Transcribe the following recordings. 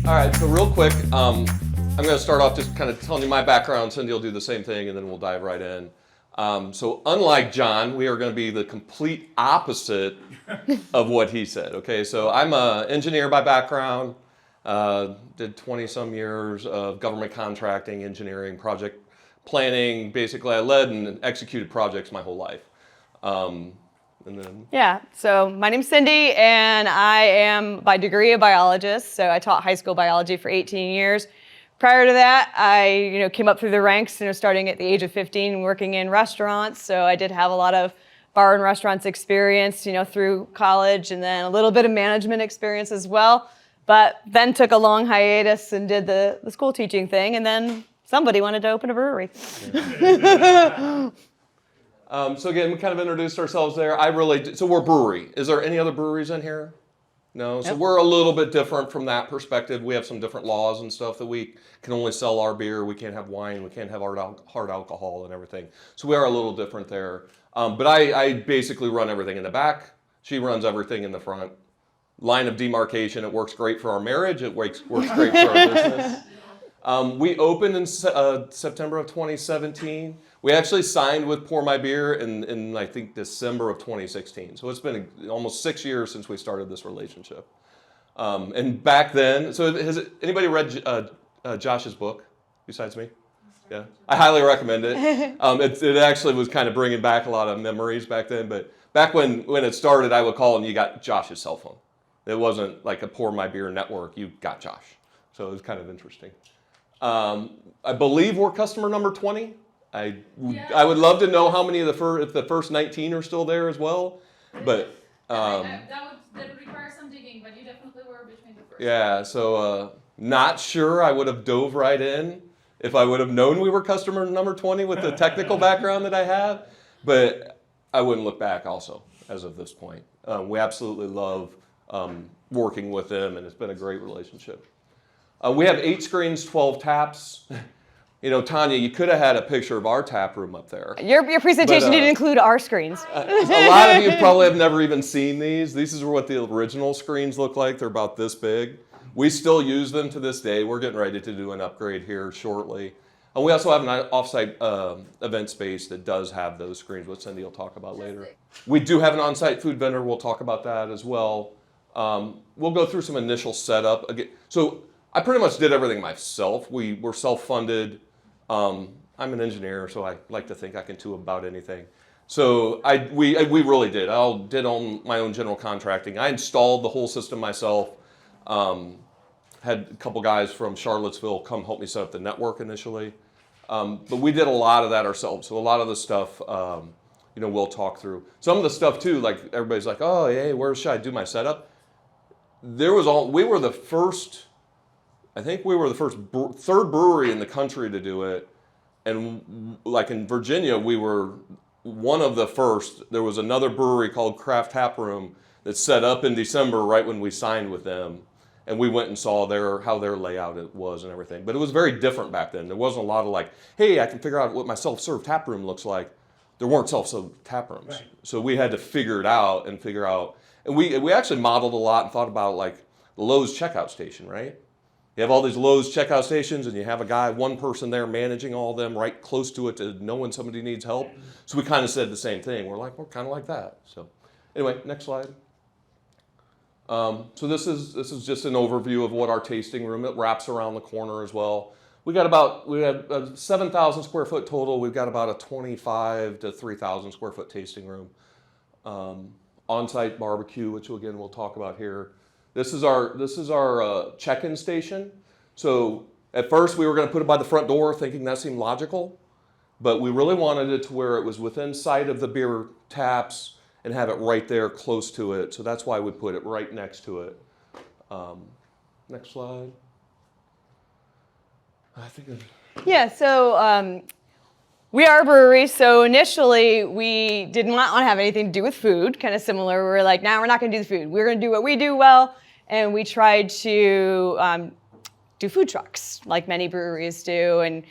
All right, so real quick, I'm going to start off just kind of telling you my background. Cindy will do the same thing, and then we'll dive right in. So unlike John, we are going to be the complete opposite of what he said. Okay, so I'm an engineer by background, did 20-some years of government contracting, engineering, project planning. Basically, I led and executed projects my whole life. Yeah, so my name's Cindy, and I am by degree a biologist. So I taught high school biology for 18 years. Prior to that, I came up through the ranks, starting at the age of 15, working in restaurants. So I did have a lot of bar and restaurants experience, through college, and then a little bit of management experience as well. But then took a long hiatus and did the school teaching thing, and then somebody wanted to open a brewery. Yeah. So again, we kind of introduced ourselves there. So we're a brewery. Is there any other breweries in here? No? So we're a little bit different from that perspective. We have some different laws and stuff that we can only sell our beer. We can't have wine. We can't have hard alcohol and everything. So we are a little different there. But I basically run everything in the back. She runs everything in the front. Line of demarcation. It works great for our marriage. It works great for our business. We opened in September of 2017. We actually signed with PourMyBeer in I think December of 2016. So it's been almost 6 years since we started this relationship. And back then, so has anybody read Josh's book besides me? Yeah, I highly recommend it. It actually was kind of bringing back a lot of memories back then. But back when it started, I would call and you got Josh's cell phone. It wasn't like a PourMyBeer network. You got Josh. So it was kind of interesting. I believe we're customer number 20. I would love to know how many of if the first 19 are still there as well, but that would require some digging, but you definitely were between the first. Yeah, so not sure I would have dove right in if I would have known we were customer number 20 with the technical background that I have, but I wouldn't look back also as of this point. We absolutely love working with them, and it's been a great relationship. We have 8 screens, 12 taps. Tanya, you could have had a picture of our tap room up there. Your presentation didn't include our screens. A lot of you probably have never even seen these. These are what the original screens look like. They're about this big. We still use them to this day. We're getting ready to do an upgrade here shortly. And we also have an off-site event space that does have those screens, which Cindy will talk about later. We do have an on-site food vendor. We'll talk about that as well. We'll go through some initial setup. Again, so I pretty much did everything myself. We were self-funded. I'm an engineer, so I like to think I can do about anything. So we really did. I did on my own general contracting. I installed the whole system myself. Had a couple guys from Charlottesville come help me set up the network initially. But we did a lot of that ourselves. So a lot of the stuff, we'll talk through. Some of the stuff too, like everybody's like, oh, hey, where should I do my setup? We were the first. I think we were the third brewery in the country to do it. And like in Virginia, we were one of the first. There was another brewery called Craft Tap Room that set up in December right when we signed with them. And we went and saw how their layout it was and everything. But it was very different back then. There wasn't a lot of like, hey, I can figure out what my self-serve tap room looks like. There weren't self-serve tap rooms. Right. So we had to figure it out. And we actually modeled a lot and thought about like the Lowe's checkout station, right? You have all these Lowe's checkout stations, and you have one person there managing all of them right close to it to know when somebody needs help. So we kind of said the same thing. We're kind of like that. So anyway, next slide. So this is just an overview of what our tasting room. It wraps around the corner as well. We have a 7,000 square foot total. We've got about a 25 to 3,000 square foot tasting room. On-site barbecue, which again we'll talk about here. This is our check-in station. So at first we were going to put it by the front door, thinking that seemed logical, but we really wanted it to where it was within sight of the beer taps and have it right there close to it. So that's why we put it right next to it. Next slide. So we are a brewery, so initially we did not want to have anything to do with food, kind of similar. We were like, we're not going to do the food. We're going to do what we do well, and we tried to do food trucks, like many breweries do, and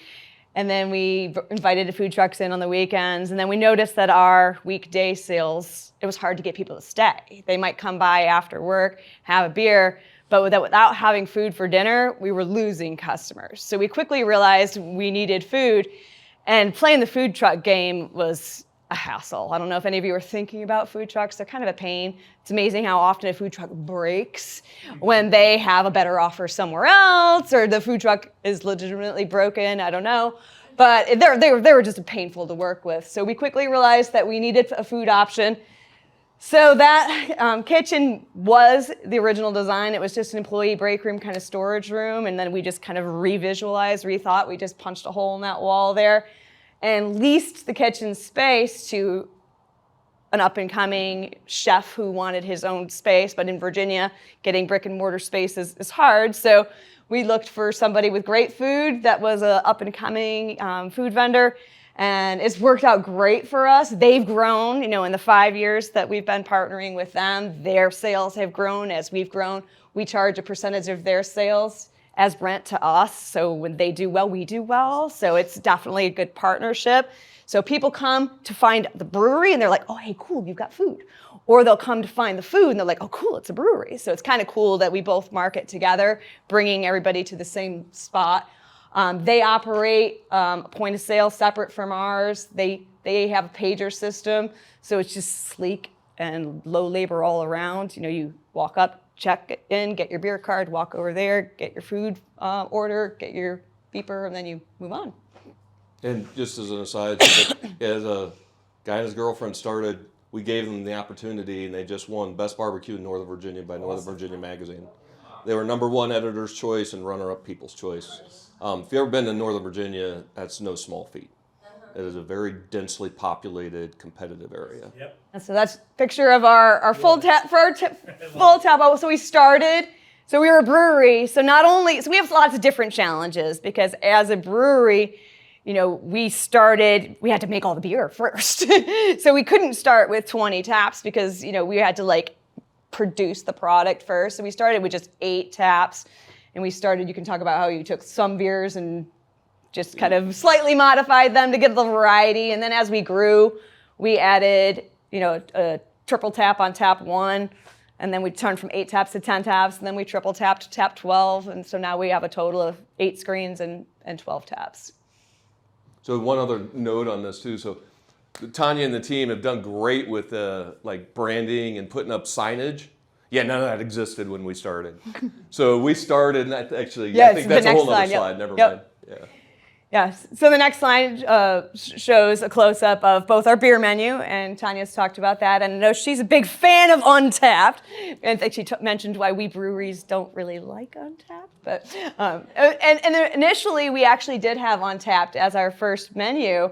then we invited the food trucks in on the weekends, and then we noticed that our weekday sales, it was hard to get people to stay. They might come by after work, have a beer, but without having food for dinner, we were losing customers. So we quickly realized we needed food, and playing the food truck game was a hassle. I don't know if any of you are thinking about food trucks. They're kind of a pain. It's amazing how often a food truck breaks when they have a better offer somewhere else, or the food truck is legitimately broken. I don't know. But they were just painful to work with. So we quickly realized that we needed a food option. So that kitchen was the original design. It was just an employee break room, kind of storage room. And then we just kind of revisualized, rethought. We just punched a hole in that wall there and leased the kitchen space to an up-and-coming chef who wanted his own space. But in Virginia, getting brick and mortar space is hard. So we looked for somebody with great food that was an up-and-coming food vendor. And it's worked out great for us. They've grown, in the 5 years that we've been partnering with them. Their sales have grown as we've grown. We charge a percentage of their sales as rent to us. So when they do well, we do well. So it's definitely a good partnership. So people come to find the brewery and they're like, oh, hey, cool, you've got food. Or they'll come to find the food and they're like, oh, cool, it's a brewery. So it's kind of cool that we both market together, bringing everybody to the same spot. They operate a point of sale separate from ours. They have a pager system, so it's just sleek and low labor all around. You walk up, check in, get your beer card, walk over there, get your food order, get your beeper, and then you move on. And just as an aside, as a guy and his girlfriend started, we gave them the opportunity, and they just won Best Barbecue in Northern Virginia by Northern Virginia Magazine. They were #1 Editor's Choice and runner-up People's Choice. If you've ever been to Northern Virginia, that's no small feat. It is a very densely populated, competitive area. Yep. And so that's a picture of our full tap, full tap. So we started, so we were a brewery. So we have lots of different challenges because as a brewery, we had to make all the beer first. So we couldn't start with 20 taps because, we had to produce the product first. So we started with just 8 taps. And you can talk about how you took some beers and just kind of slightly modified them to get the variety. And then as we grew, we added, a triple tap on tap 1. And then we turned from 8 taps to 10 taps. And then we triple tapped to tap 12. And so now we have a total of 8 screens and 12 taps. So one other note on this too. So Tanya and the team have done great with branding and putting up signage. Yeah, none of that existed when we started. So we started, and I think that's a whole other slide. Never mind. Yeah. Yes. So the next slide shows a close-up of both our beer menu, and Tanya's talked about that. And I know she's a big fan of Untapped. And I think she mentioned why we breweries don't really like Untapped. But and initially, we actually did have Untapped as our first menu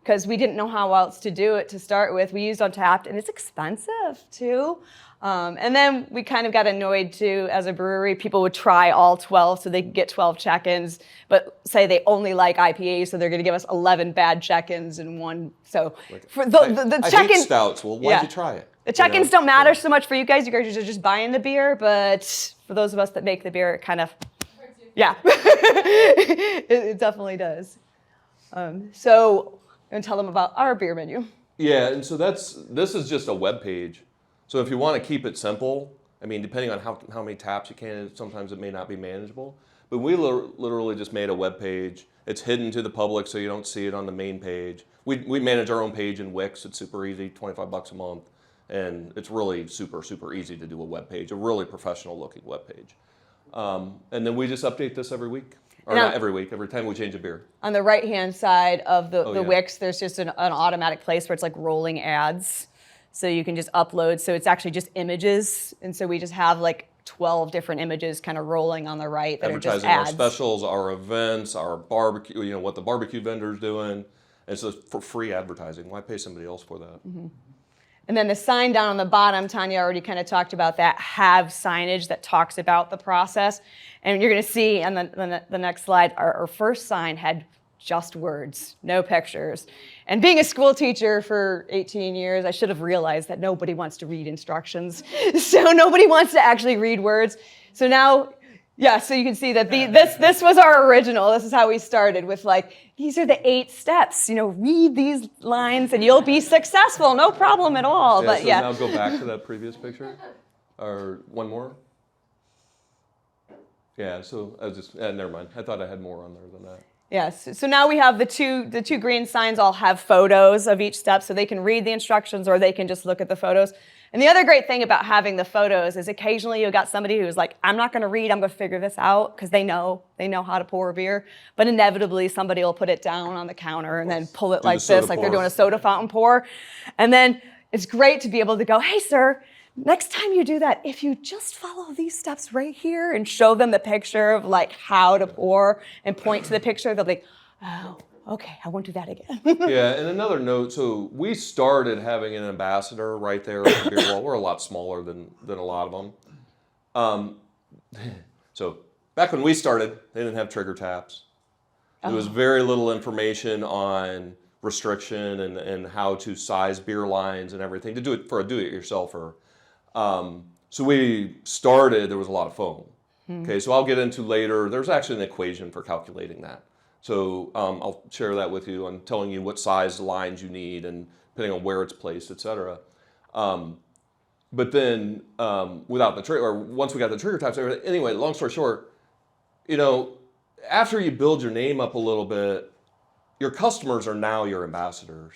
because we didn't know how else to do it to start with. We used Untapped, and it's expensive too. And then we kind of got annoyed too, as a brewery, people would try all 12 so they could get 12 check-ins, but say they only like IPAs, so they're going to give us 11 bad check-ins and 1. So for the I check-ins, hate stouts. Well, why'd you try it? The check-ins don't matter so much for you guys. You guys are just buying the beer, but for those of us that make the beer, it kind of, yeah, it definitely does. So I'm going to tell them about our beer menu. Yeah, and so this is just a web page. So if you want to keep it simple, depending on how many taps you can, sometimes it may not be manageable. But we literally just made a web page. It's hidden to the public, so you don't see it on the main page. We manage our own page in Wix. It's super easy, $25 a month, and it's really super, super easy to do a web page, a really professional-looking web page. And then we just update this every week. Or not every week, every time we change a beer. On the right-hand side of the Wix, there's just an automatic place where it's like rolling ads. So you can just upload. So it's actually just images. And so we just have 12 different images kind of rolling on the right that are just ads. Advertising our specials, our events, our barbecue, what the barbecue vendor's doing. And so for free advertising. Why pay somebody else for that? Mm-hmm. And then the sign down on the bottom, Tanya already kind of talked about that, have signage that talks about the process. And you're going to see on the next slide, our first sign had just words, no pictures. And being a school teacher for 18 years, I should have realized that nobody wants to read instructions. So nobody wants to actually read words. So now, so you can see that this was our original. This is how we started with these are the 8 steps. Read these lines and you'll be successful. No problem at all. Now go back to that previous picture. Or one more. Yeah, so I was just, never mind. I thought I had more on there than that. Yes. So now we have the two green signs all have photos of each step, so they can read the instructions or they can just look at the photos. And the other great thing about having the photos is occasionally you've got somebody who's like, I'm not going to read, I'm going to figure this out, because they know how to pour a beer. But inevitably somebody will put it down on the counter and then pull it like this, like they're doing a soda fountain pour. And then it's great to be able to go, hey, sir, next time you do that, if you just follow these steps right here and show them the picture of like how to pour and point to the picture, they'll be, oh, okay, I won't do that again. Yeah, and another note, so we started having an ambassador right there at the beer wall. We're a lot smaller than a lot of them. So back when we started, they didn't have trigger taps. There was very little information on restriction and how to size beer lines and everything to do it for a do-it-yourselfer. So we started, there was a lot of foam. Okay, so I'll get into later, there's actually an equation for calculating that. So I'll share that with you on telling you what size lines you need and depending on where it's placed, et cetera. But then without the trigger, or once we got the trigger types, anyway, long story short, after you build your name up a little bit, your customers are now your ambassadors.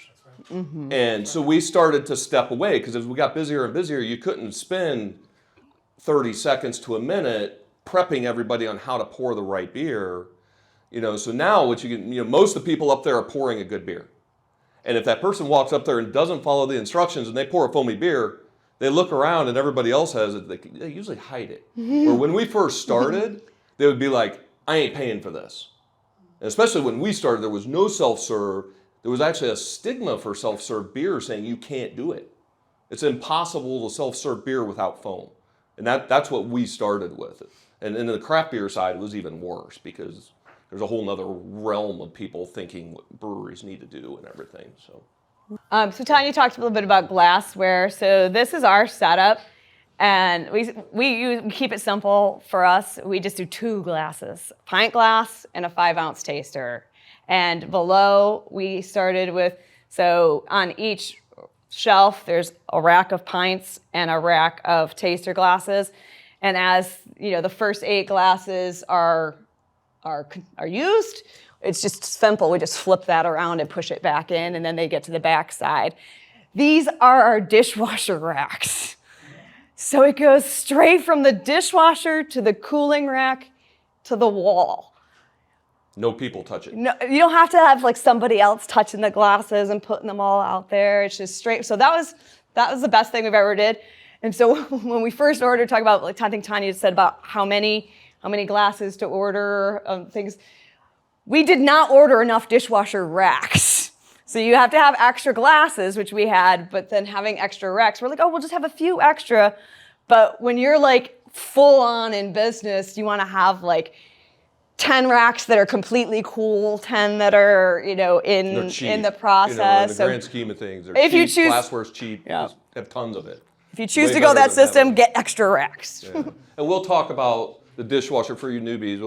Mm-hmm. And so we started to step away because as we got busier and busier, you couldn't spend 30 seconds to a minute prepping everybody on how to pour the right beer. So now what you can, most of the people up there are pouring a good beer. And if that person walks up there and doesn't follow the instructions and they pour a foamy beer, they look around and everybody else has it, they usually hide it. Or when we first started, they would be like, I ain't paying for this. And especially when we started, there was no self-serve. There was actually a stigma for self-serve beer saying you can't do it. It's impossible to self-serve beer without foam. And that's what we started with. And in the craft beer side, it was even worse because there's a whole nother realm of people thinking what breweries need to do and everything. So Tanya talked a little bit about glassware. So this is our setup, and we keep it simple for us. We just do 2 glasses, pint glass and a 5-ounce taster. And below we started with, so on each shelf there's a rack of pints and a rack of taster glasses. And as the first 8 glasses are used, it's just simple. We just flip that around and push it back in, and then they get to the back side. These are our dishwasher racks. So it goes straight from the dishwasher to the cooling rack to the wall. No people touch it. No, you don't have to have like somebody else touching the glasses and putting them all out there. It's just straight. So that was the best thing we've ever did. And so when we first ordered, talk about like I think Tanya said about how many glasses to order, things. We did not order enough dishwasher racks. So you have to have extra glasses, which we had, but then having extra racks, we're like, oh, we'll just have a few extra. But when you're like full on in business, you want to have like 10 racks that are completely cool, 10 that are, in the process. In the grand scheme of things, if you choose, glassware's cheap, just have tons of it. If you choose to go that system, get extra racks. Yeah. And we'll talk about the dishwasher for you newbies.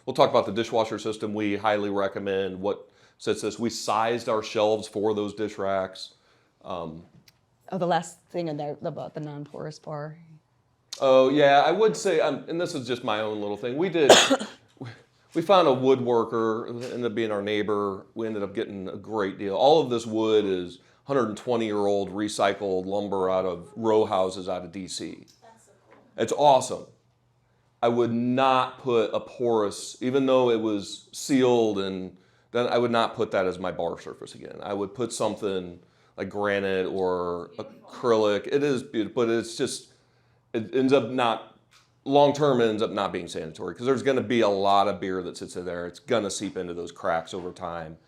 We'll talk about the dishwasher system. We highly recommend what sets this. We sized our shelves for those dish racks. The last thing in there about the non-porous bar. Oh yeah, I would say, and this is just my own little thing. We found a woodworker, ended up being our neighbor. We ended up getting a great deal. All of this wood is 120-year-old recycled lumber out of row houses out of DC. That's so cool. It's awesome. I would not put a porous, even though it was sealed, and then I would not put that as my bar surface again. I would put something like granite or acrylic. It is beautiful, but it's just, it ends up not, long term it ends up not being sanitary because there's going to be a lot of beer that sits in there. It's going to seep into those cracks over time.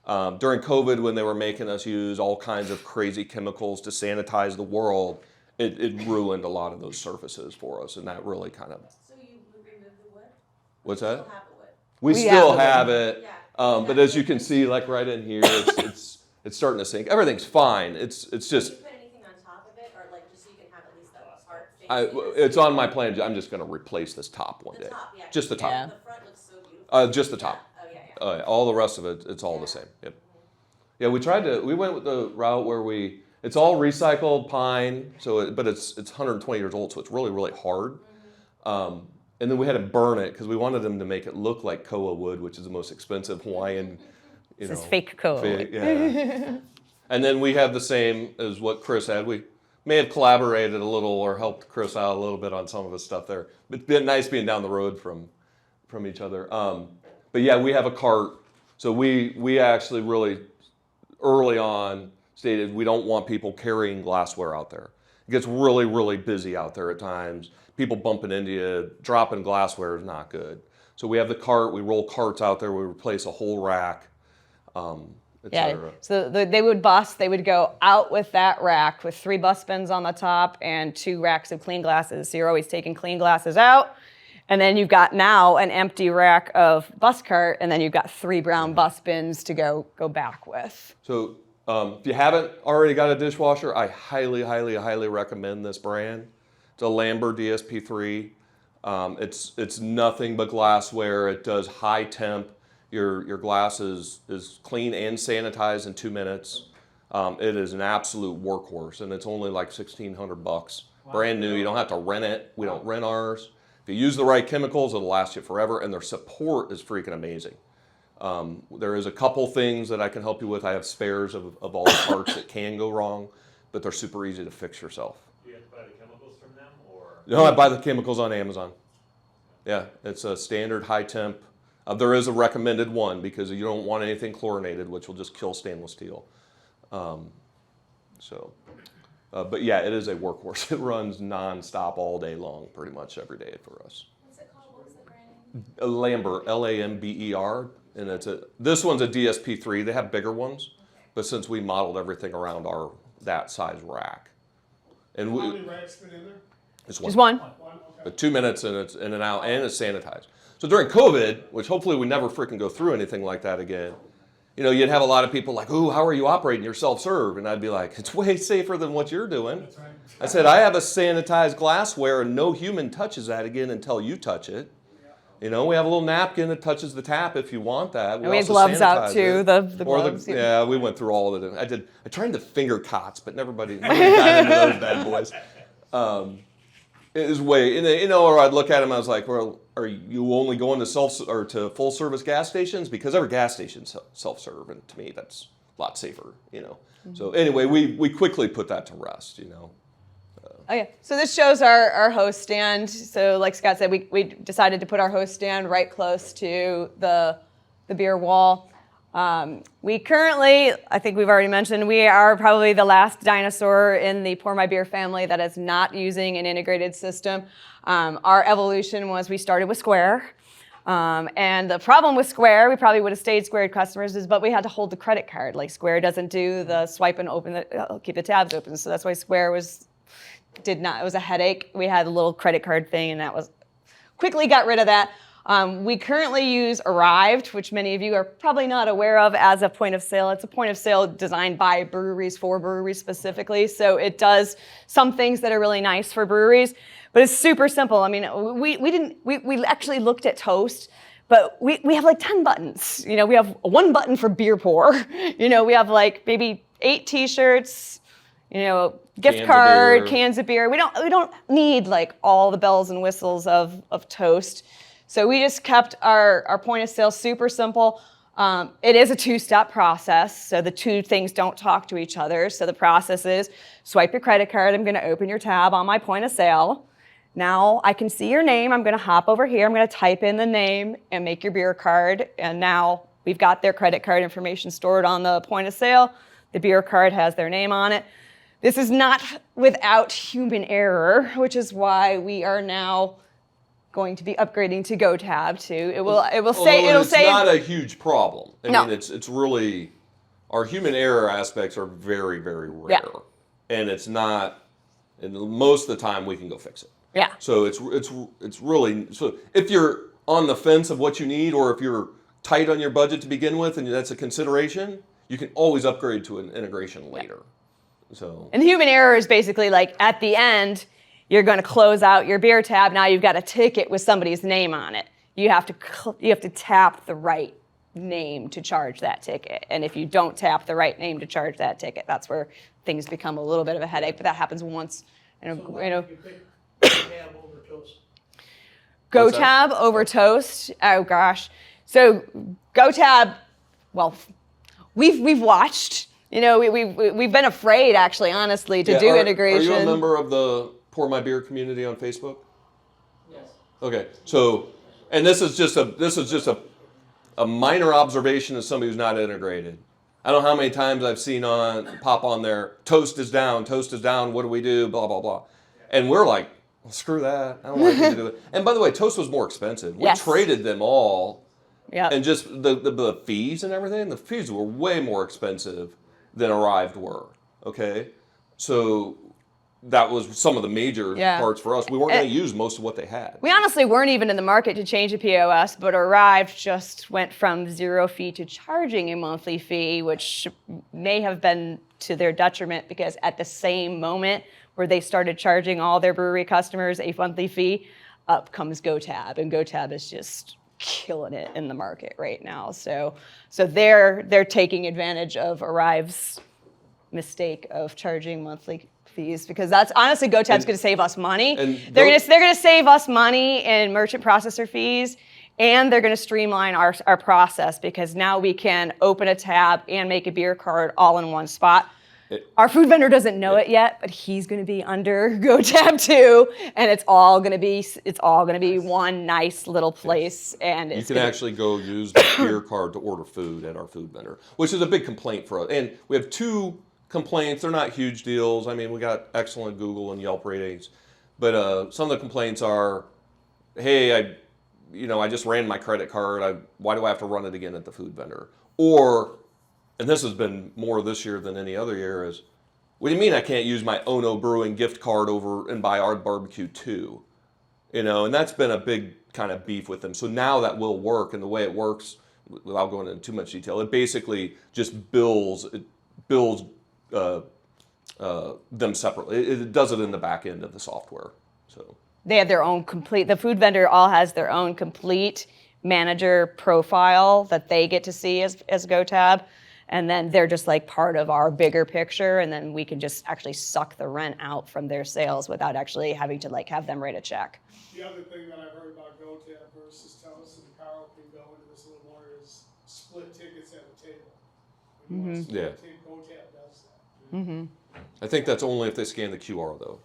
During COVID, when they were making us use all kinds of crazy chemicals to sanitize the world, it ruined a lot of those surfaces for us, and that really kind of. So you removed the wood? What's that? Still have the wood? We still have it, but as you can see, like right in here, it's starting to sink. Everything's fine. It's just. Did you put anything on top of it, or like just so you can have at least the part? It's on my plan. I'm just going to replace this top one day. Top, yeah. Just the top. Yeah. The front looks so beautiful. Just the top. Oh yeah. All the rest of it, it's all the same. Yep. Yeah, we went with the route where it's all recycled pine, but it's 120 years old, so it's really, really hard. and then we had to burn it because we wanted them to make it look like koa wood, which is the most expensive Hawaiian. This is fake koa wood. Yeah. And then we have the same as what Chris had. We may have collaborated a little or helped Chris out a little bit on some of his stuff there. It's been nice being down the road from each other. But yeah, we have a cart. So we actually really early on stated we don't want people carrying glassware out there. It gets really, really busy out there at times. People bumping into you, dropping glassware is not good. So we have the cart, we roll carts out there, we replace a whole rack, et cetera. So they would go out with that rack with 3 bus bins on the top and 2 racks of clean glasses. So you're always taking clean glasses out. And then you've got now an empty rack of bus cart, and then you've got 3 brown bus bins to go back with. So if you haven't already got a dishwasher, I highly, highly, highly recommend this brand. It's a Lambert DSP3. It's nothing but glassware. It does high temp. Your glass is clean and sanitized in 2 minutes. It is an absolute workhorse, and it's only like $1,600. Wow. Brand new. You don't have to rent it. We don't rent ours. If you use the right chemicals, it'll last you forever, and their support is freaking amazing. There is a couple things that I can help you with. I have spares of all the parts that can go wrong, but they're super easy to fix yourself. Do you have to buy the chemicals from them, or? No, I buy the chemicals on Amazon. Yeah, it's a standard high temp. There is a recommended one because you don't want anything chlorinated, which will just kill stainless steel. But yeah, it is a workhorse. It runs nonstop all day long, pretty much every day for us. What's it called? What's the brand name? Lambert, Lamber, and this one's a DSP3. They have bigger ones, but since we modeled everything around that size rack, and How many racks fit in there? it's Just one. One, okay. But 2 minutes and it's in and out, and it's sanitized. So during COVID, which hopefully we never freaking go through anything like that again, you'd have a lot of people like, "Ooh, how are you operating your self-serve?" And I'd be like, "It's way safer than what you're doing." That's right. I said, "I have a sanitized glassware, and no human touches that again until you touch it." We have a little napkin that touches the tap if you want that. And we have also gloves out sanitize too. it. The Or gloves. yeah, we went through all of it. I tried the finger cots, but nobody got into those bad boys. It is way, or I'd look at them, I was like, well, are you only going to full service gas stations? Because every gas station's self-serve, and to me, that's a lot safer, Mm-hmm. So anyway, we quickly put that to rest, Okay, so this shows our host stand. So like Scott said, we decided to put our host stand right close to the beer wall. We currently, I think we've already mentioned, we are probably the last dinosaur in the PourMyBeer family that is not using an integrated system. Our evolution was we started with Square. And the problem with Square, we probably would have stayed Squared customers, but we had to hold the credit card. Like Square doesn't do the swipe and keep the tabs open. So that's why Square it was a headache. We had a little credit card thing, and that quickly got rid of that. We currently use Arrived, which many of you are probably not aware of as a point of sale. It's a point of sale designed by breweries for breweries specifically. So it does some things that are really nice for breweries, but it's super simple. I mean, we actually looked at Toast, but we have like 10 buttons. We have 1 button for beer pour. We have like maybe 8 T-shirts. Gift card, cans of beer. We don't need like all the bells and whistles of Toast. So we just kept our point of sale super simple. It is a 2-step process, so the 2 things don't talk to each other. So the process is swipe your credit card. I'm going to open your tab on my point of sale. Now I can see your name. I'm going to hop over here. I'm going to type in the name and make your beer card. And now we've got their credit card information stored on the point of sale. The beer card has their name on it. This is not without human error, which is why we are now going to be upgrading to GoTab too. It's not a huge problem. I mean, it's really, our human error aspects are very, very rare. Yeah. And it's not, and most of the time we can go fix it. Yeah. So it's really, so if you're on the fence of what you need, or if you're tight on your budget to begin with and that's a consideration, you can always upgrade to an integration later. And the human error is basically like at the end, you're going to close out your beer tab. Now you've got a ticket with somebody's name on it. You have to tap the right name to charge that ticket. And if you don't tap the right name to charge that ticket, that's where things become a little bit of a headache. But that happens once. So why did you pick tab over Toast? What's that? GoTab over toast. Oh gosh. So GoTab, well, we've watched. We've been afraid, actually, honestly, to do integration. Are you a member of the PourMyBeer community on Facebook? Yes. Okay, so, and this is just a minor observation of somebody who's not integrated. I don't know how many times I've seen pop on there, toast is down, what do we do, blah, blah, blah. And we're like, well, screw that, I don't like to do it. And by the way, toast was more expensive. We traded them all, and just the fees and everything, the fees were way more expensive than Arrived were, okay? So that was some of the major parts for us. We weren't going to use most of what they had. We honestly weren't even in the market to change the POS, but Arrived just went from 0 fee to charging a monthly fee, which may have been to their detriment, because at the same moment where they started charging all their brewery customers a monthly fee, up comes GoTab, and GoTab is just killing it in the market right now. So they're taking advantage of Arrive's mistake of charging monthly fees, because that's honestly GoTab's going to save us money. They're going to save us money in merchant processor fees, and they're going to streamline our process, because now we can open a tab and make a beer card all in one spot. Our food vendor doesn't know it yet, but he's going to be under GoTab too, and it's all going to be one nice little place. And you can actually go use the beer card to order food at our food vendor, which is a big complaint for us. And we have 2 complaints. They're not huge deals. I mean, we got excellent Google and Yelp ratings, but some of the complaints are, hey, I just ran my credit card. Why do I have to run it again at the food vendor? Or, and this has been more this year than any other year, is, what do you mean I can't use my Ono Brewing gift card over and buy our barbecue too? And that's been a big kind of beef with them. So now that will work, and the way it works, without going into too much detail, it basically just bills them separately. It does it in the back end of the software. So they have their own the food vendor all has their own complete manager profile that they get to see as GoTab. And then they're just like part of our bigger picture, and then we can just actually suck the rent out from their sales without actually having to have them write a check. The other thing that I've heard about GoTab versus Telus, and Carl can go into this a little more, is split tickets at a table. When you want to split a ticket, GoTab does that. Mm-hmm. I think that's only if they scan the QR though.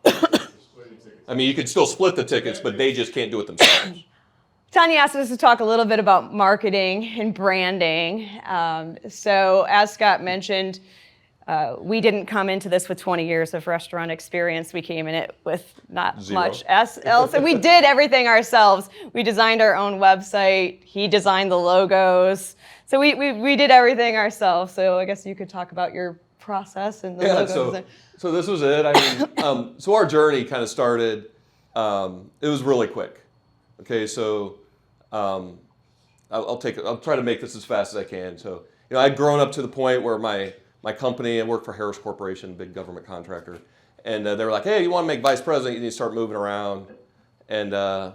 Yeah. I mean, you could still split the tickets, but they just can't do it themselves. Tanya asked us to talk a little bit about marketing and branding. So as Scott mentioned, we didn't come into this with 20 years of restaurant experience. We came in it with not 0. much else. And we did everything ourselves. We designed our own website. He designed the logos. So we did everything ourselves. So I guess you could talk about your process and the logos. So this was it. I mean, so our journey kind of started, it was really quick. Okay, so I'll try to make this as fast as I can. So, I'd grown up to the point where my company, I worked for Harris Corporation, big government contractor, and they were like, hey, you want to make vice president, you need to start moving around. And I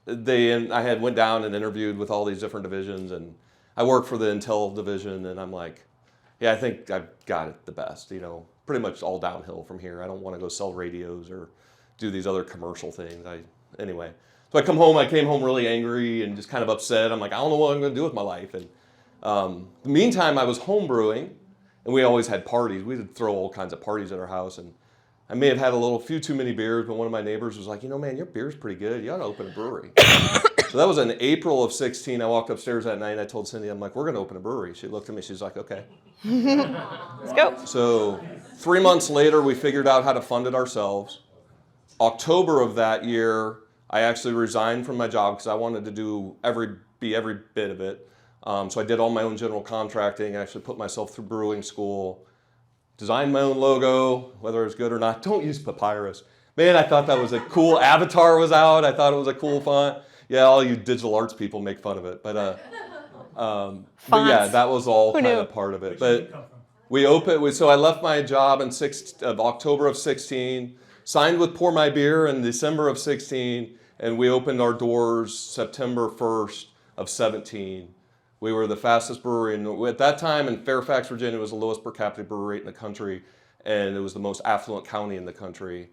went down and interviewed with all these different divisions, and I worked for the Intel division, and I'm like, yeah, I think I've got it the best, pretty much all downhill from here. I don't want to go sell radios or do these other commercial things. Anyway. So I came home really angry and just kind of upset. I'm like, I don't know what I'm going to do with my life. And in the meantime, I was home brewing, and we always had parties. We would throw all kinds of parties at our house. And I may have had few too many beers, but one of my neighbors was like, man, your beer's pretty good. You ought to open a brewery. So that was in April of 16. I walked upstairs that night, and I told Cindy, I'm like, we're going to open a brewery. She looked at me. She's like, okay. Let's go. So 3 months later, we figured out how to fund it ourselves. October of that year, I actually resigned from my job because I wanted to be every bit of it. So I did all my own general contracting. I actually put myself through brewing school, designed my own logo, whether it's good or not. Don't use papyrus. Man, I thought that was a cool Avatar was out. I thought it was a cool font. Yeah, all you digital arts people make fun of it. But yeah, that was all kind of part of it. But we opened. So I left my job in October of 16. Signed with PourMyBeer in December of 16, and we opened our doors September 1st of 17. We were the fastest brewery, and at that time in Fairfax, Virginia, it was the lowest per capita brewery rate in the country, and it was the most affluent county in the country.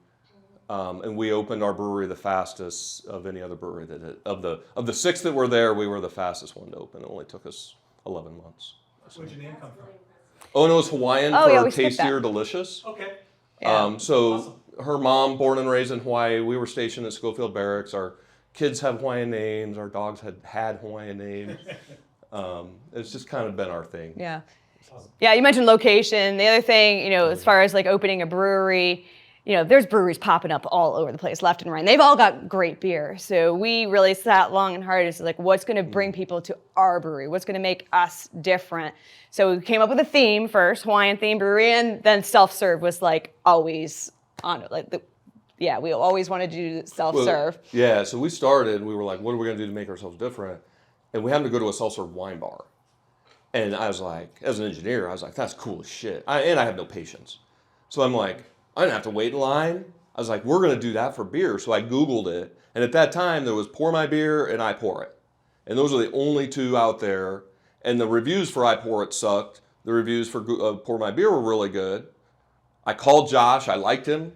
And we opened our brewery the fastest of any other brewery of the 6 that were there, we were the fastest one to open. It only took us 11 months. Where'd your name come from? Ono's Hawaiian Oh, yeah, for we skipped tastier, that. delicious. Okay. Yeah. So Awesome. her mom, born and raised in Hawaii, we were stationed at Schofield Barracks. Our kids have Hawaiian names. Our dogs had Hawaiian names. It's just kind of been our thing. Yeah. Yeah, you mentioned location. The other thing, as far as like opening a brewery, there's breweries popping up all over the place, left and right. And they've all got great beer. So we really sat long and hard as like, what's going to bring people to our brewery? What's going to make us different? So we came up with a theme first, Hawaiian themed brewery, and then self-serve was like always on it. We always wanted to do self-serve. Well, yeah, so we started, we were like, what are we going to do to make ourselves different? And we happened to go to a self-serve wine bar. And I was like, as an engineer, I was like, that's cool as shit. And I have no patience. So I'm like, I didn't have to wait in line. I was like, we're going to do that for beer. So I Googled it. And at that time, there was PourMyBeer and I Pour It. And those are the only 2 out there. And the reviews for I Pour It sucked. The reviews for PourMyBeer were really good. I called Josh. I liked him.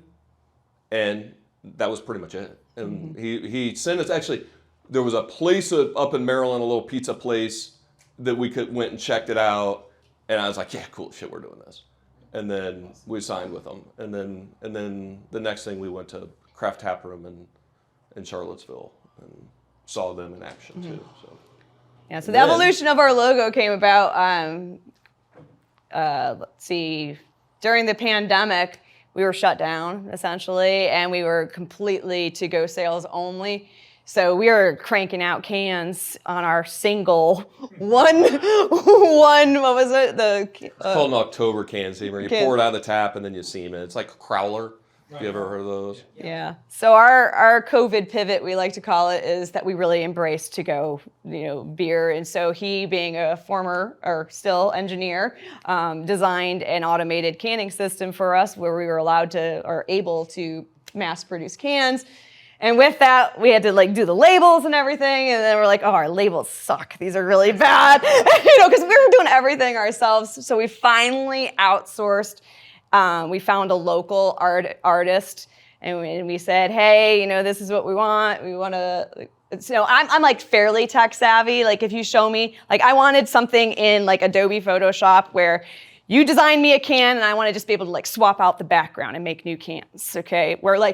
And that was pretty much it. And he sent us, actually, there was a place up in Maryland, a little pizza place that we went and checked it out. And I was like, yeah, cool shit, we're doing this. And then we signed with them. And then the next thing we went to Craft Tap Room in Charlottesville and saw them in action too. So Yeah, so the evolution of our logo came about, let's see, during the pandemic, we were shut down essentially, and we were completely to-go sales only. So we were cranking out cans on our single one, what was it? it's called an October can seamer. You pour it out of the tap and then you seam it. It's like a crowler. Have you ever heard of those? Yeah. So our COVID pivot, we like to call it, is that we really embraced to-go, beer. And so he, being a former or still engineer, designed an automated canning system for us where we were allowed to or able to mass produce cans. And with that, we had to do the labels and everything. And then we're like, oh, our labels suck. These are really bad, because we were doing everything ourselves. So we finally outsourced. We found a local artist, and we said, hey, this is what we want. We want to. I'm like fairly tech savvy. Like if you show me, I wanted something in Adobe Photoshop where you design me a can, and I want to just be able to swap out the background and make new cans. Okay, where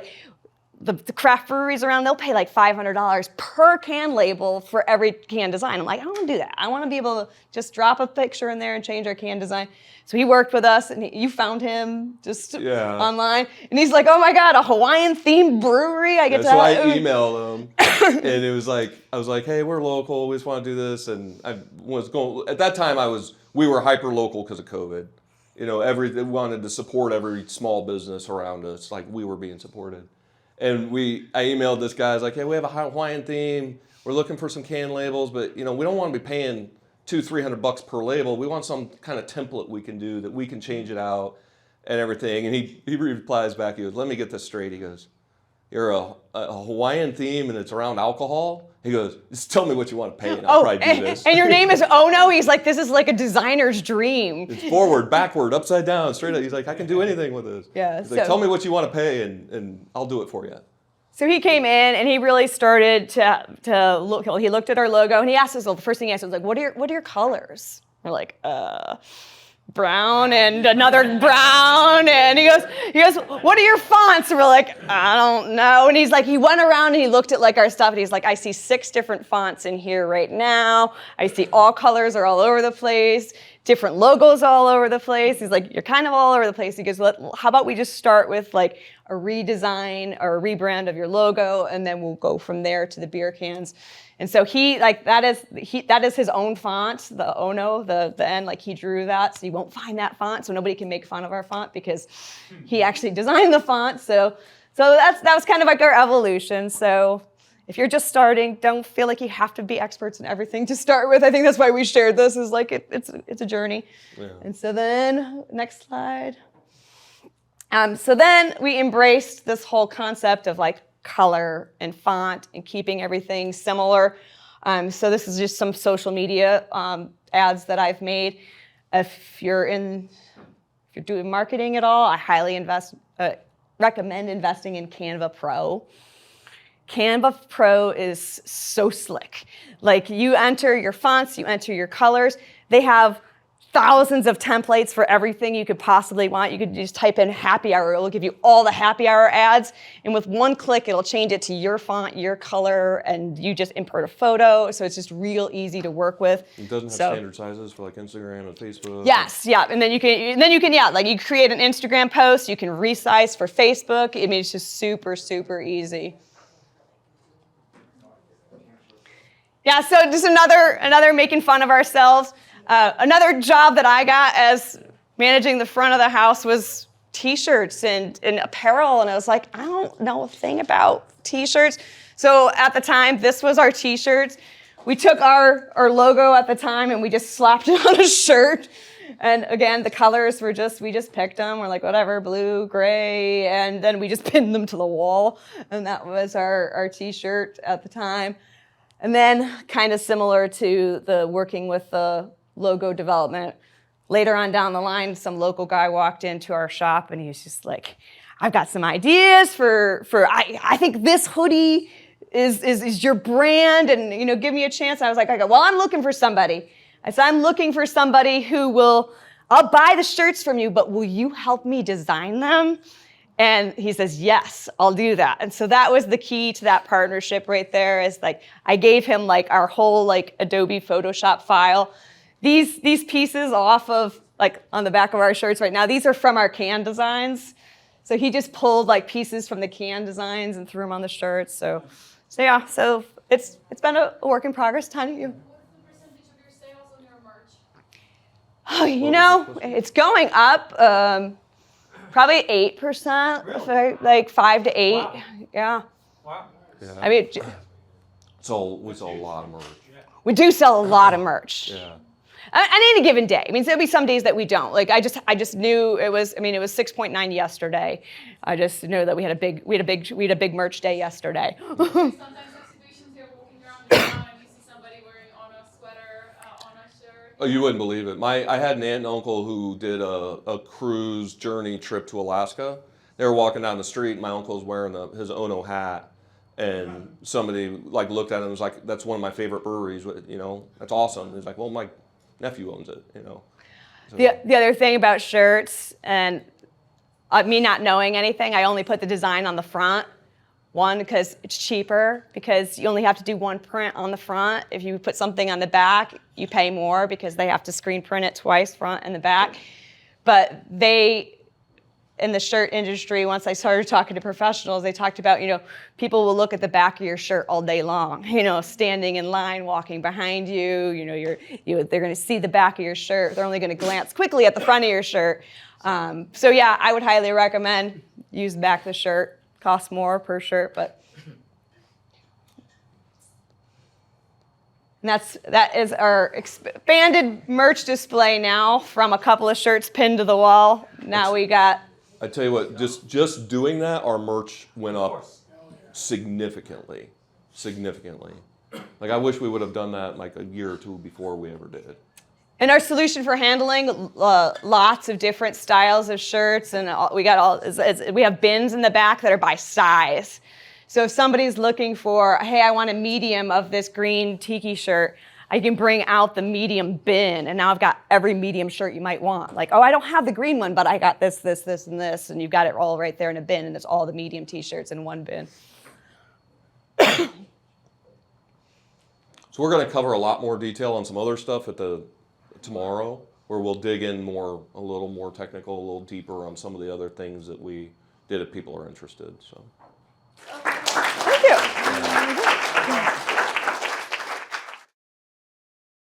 the craft breweries around, they'll pay $500 per can label for every can design. I'm like, I don't want to do that. I want to be able to just drop a picture in there and change our can design. So he worked with us, and you found him just online. And he's like, oh my God, a Hawaiian themed brewery? I get So I emailed him, and it was I was like, hey, we're local. We just want to do this. And I was going, at that time, we were hyper local because of COVID. We wanted to support every small business around us, like we were being supported. And I emailed this guy. I was like, hey, we have a Hawaiian theme. We're looking for some can labels, but we don't want to be paying $200-300 per label. We want some kind of template we can do that we can change it out and everything. And he replies back. He goes, let me get this straight. He goes, you're a Hawaiian theme and it's around alcohol? He goes, just tell me what you want to pay and I'll probably do this. And your name is Ono? He's like, this is like a designer's dream. It's forward, backward, upside down, straight up. He's like, I can do anything with this. Yeah. He's like, tell me what you want to pay and I'll do it for you. So he came in and he really started to look. He looked at our logo and he asked us. Well, the first thing he asked was what are your colors? We're like, brown and another brown. And he goes, what are your fonts? And we're like, I don't know. And he's like, he went around and he looked at our stuff and he's like, I see 6 different fonts in here right now. I see all colors are all over the place. Different logos all over the place. He's like, you're kind of all over the place. He goes, how about we just start with a redesign or a rebrand of your logo, and then we'll go from there to the beer cans. And so that is his own font, the Ono, the N, he drew that, so you won't find that font, so nobody can make fun of our font because he actually designed the font. So that was kind of our evolution. So if you're just starting, don't feel like you have to be experts in everything to start with. I think that's why we shared this, is it's a journey. Yeah. And so then, next slide. So then we embraced this whole concept of color and font and keeping everything similar. So this is just some social media ads that I've made. If you're doing marketing at all, I highly recommend investing in Canva Pro. Canva Pro is so slick. Like, you enter your fonts, you enter your colors. They have thousands of templates for everything you could possibly want. You could just type in happy hour. It will give you all the happy hour ads. And with one click, it'll change it to your font, your color, and you just import a photo. So it's just real easy to work with. It doesn't have standard sizes for like Instagram and Facebook. Yes, yeah. And then you can, yeah, like you create an Instagram post, you can resize for Facebook. I mean, it's just super, super easy. Yeah, so just another making fun of ourselves. Another job that I got as managing the front of the house was T-shirts and apparel, and I was like, I don't know a thing about T-shirts. So at the time, this was our T-shirts. We took our logo at the time and we just slapped it on a shirt. And again, the colors were we just picked them. We're like, whatever, blue, gray, and then we just pinned them to the wall. And that was our T-shirt at the time. And then, kind of similar to the working with the logo development, later on down the line, some local guy walked into our shop and he was just like, I've got some ideas for I think this hoodie is your brand, and give me a chance. And I was like, well, I'm looking for somebody. I said, I'm looking for somebody I'll buy the shirts from you, but will you help me design them? And he says, yes, I'll do that. And so that was the key to that partnership right there, is like, I gave him like our whole like Adobe Photoshop file. These pieces off of, like, on the back of our shirts right now, these are from our can designs. So he just pulled like pieces from the can designs and threw them on the shirts. So yeah, so it's been a work in progress. Tanya, you? What's the percentage of your sales on your merch? Oh, it's going up. Probably 8%, really? Like 5 to 8. Wow. Yeah. Wow. Yeah. I mean, we sell a lot of merch. We do sell a lot of merch. Yeah. On any given day. I mean, there'll be some days that we don't. Like, I just knew it was 6.9 yesterday. I just know that we had a big merch day yesterday. Sometimes exhibitions, you're walking around the town and you see somebody wearing on a sweater, on a shirt. Oh, you wouldn't believe it. I had an aunt and uncle who did a cruise journey trip to Alaska. They were walking down the street, and my uncle was wearing his Ono hat, and somebody like looked at him and was like, "That's one of my favorite breweries. That's awesome." He's like, "Well, my nephew owns it." So. The other thing about shirts, and me not knowing anything, I only put the design on the front. One, because it's cheaper, because you only have to do one print on the front. If you put something on the back, you pay more because they have to screen print it twice, front and the back. But in the shirt industry, once I started talking to professionals, they talked about, people will look at the back of your shirt all day long, standing in line, walking behind you, they're going to see the back of your shirt. They're only going to glance quickly at the front of your shirt. So yeah, I would highly recommend use the back of the shirt. Costs more per shirt, but that is our expanded merch display now, from a couple of shirts pinned to the wall. Now we got. I tell you what, just doing that, our merch went up significantly. Like, I wish we would have done that like a year or two before we ever did. And our solution for handling lots of different styles of shirts, and we have bins in the back that are by size. So if somebody's looking for, hey, I want a medium of this green tiki shirt, I can bring out the medium bin, and now I've got every medium shirt you might want. Like, oh, I don't have the green one, but I got this, this, this, and this, and you've got it all right there in a bin, and it's all the medium t-shirts in one bin. So we're going to cover a lot more detail on some other stuff tomorrow, where we'll dig in a little more technical, a little deeper on some of the other things that we did if people are interested. So. Thank you.